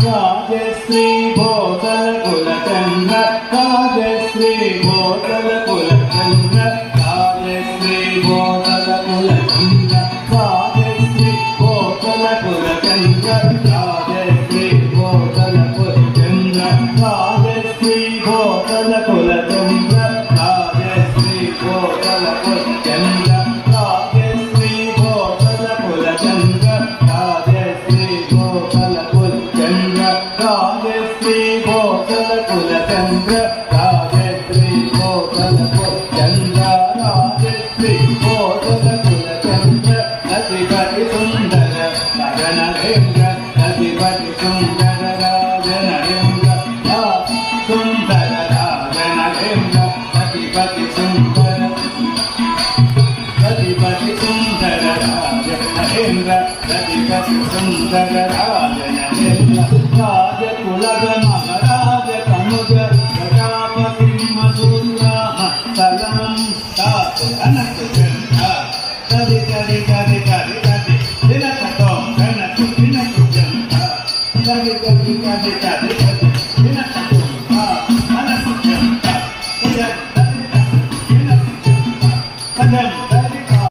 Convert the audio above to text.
Rajeshri Bhotala Kula Chandra, Rajeshri Bhotala Kula Chandra, Rajeshri Bhotala Kula Chandra, Rajeshri Bhotala Kula Chandra, Rajeshri Bhotala Kula Chandra, Rajeshri Bhotala Kula Chandra, Rajeshri Bhotala Kula Chandra, Rajeshri Bhotala Kula Chandra, Rajeshri Bhotala Kula Chandra, Rajeshri Bhotala Kula Chandra, Rajeshri Bhotala Kula Chandra, Rajeshri Bhotala Kula Chandra, Adipati Sundara Rajana Indra, Adipati Sundara Rajana Indra, Sundara Rajana Indra, Adipati Sundara, Adipati Sundara Rajana Indra, Adipati Sundara Rajana Indra, Raja Kulaga Maharaja Kanuja